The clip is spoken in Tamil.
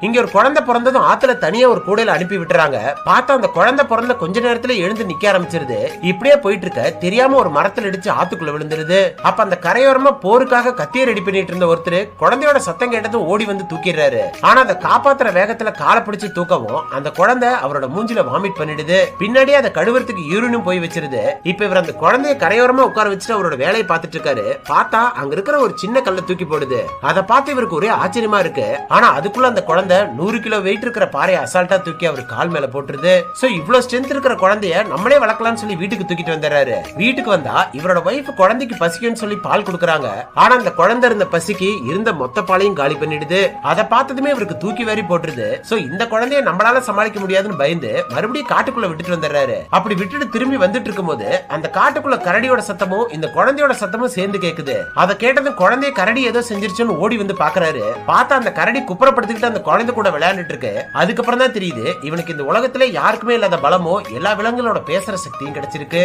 இங்க ஒரு குழந்தை பிறந்ததும் ஆத்துல தனியா ஒரு கூடையில அனுப்பி விட்டுறாங்க. பார்த்தா அந்த குழந்தை பிறந்த கொஞ்ச நேரத்துல எழுந்து நிக்க ஆரம்பிச்சிருது. இப்படியே போயிட்டு இருக்க தெரியாம ஒரு மரத்துல இடிச்சு ஆத்துக்குள்ள விழுந்துருது. அப்ப அந்த கரையோரமா போருக்காக கத்திய ரெடி பண்ணிட்டு இருந்த ஒருத்தர் குழந்தையோட சத்தம் கேட்டதும் ஓடி வந்து தூக்கிடுறாரு. ஆனா அதை காப்பாத்துற வேகத்துல காலை பிடிச்சு தூக்கவும் அந்த குழந்தை அவரோட மூஞ்சில வாமிட் பண்ணிடுது. பின்னாடியே அதை கழுவுறதுக்கு யூரினும் போய் வச்சிருது. இப்ப இவர் அந்த குழந்தைய கரையோரமா உட்கார வச்சுட்டு அவரோட வேலையை பார்த்துட்டு இருக்காரு. பார்த்தா அங்க இருக்கிற ஒரு சின்ன கல்ல தூக்கி போடுது. அதை பார்த்து இவருக்கு ஒரே ஆச்சரியமா இருக்கு. ஆனா அதுக்குள்ள அந்த குழந்தை 100 கிலோ வெயிட் இருக்கிற பாறையை அசால்ட்டா தூக்கி அவர் கால் மேல போட்டுருது. சோ இவ்வளவு ஸ்ட்ரென்த் இருக்கிற குழந்தைய நம்மளே வளர்க்கலாம்னு சொல்லி வீட்டுக்கு தூக்கிட்டு வந்துறாரு. வீட்டுக்கு வந்தா இவரோட வைஃப் குழந்தைக்கு பசிக்குன்னு சொல்லி பால் கொடுக்கறாங்க. ஆனா அந்த குழந்தை இருந்த பசிக்கு இருந்த மொத்த பாலையும் காலி பண்ணிடுது. அதை பார்த்ததுமே இவருக்கு தூக்கி வாரி போட்டுருது. சோ இந்த குழந்தைய நம்மளால சமாளிக்க முடியாதுன்னு பயந்து மறுபடியும் காட்டுக்குள்ள விட்டுட்டு வந்துறாரு. அப்படி விட்டுட்டு திரும்பி வந்துட்டு இருக்கும் போது அந்த காட்டுக்குள்ள கரடியோட சத்தமும் இந்த குழந்தையோட சத்தமும் சேர்ந்து கேக்குது. அதை கேட்டதும் குழந்தைய கரடி ஏதோ செஞ்சிருச்சுன்னு ஓடி வந்து பாக்குறாரு. பார்த்தா அந்த கரடி குப்புறப்படுத்திக்கிட்டு அந்த குழந்தை கூட விளையாண்டுட்டு இருக்கு. அதுக்கப்புறம் தான் தெரியுது இவனுக்கு இந்த உலகத்திலே யாருக்குமே இல்லாத பலமோ எல்லா விலங்குகளோட பேசுற சக்தியும் கிடைச்சிருக்கு.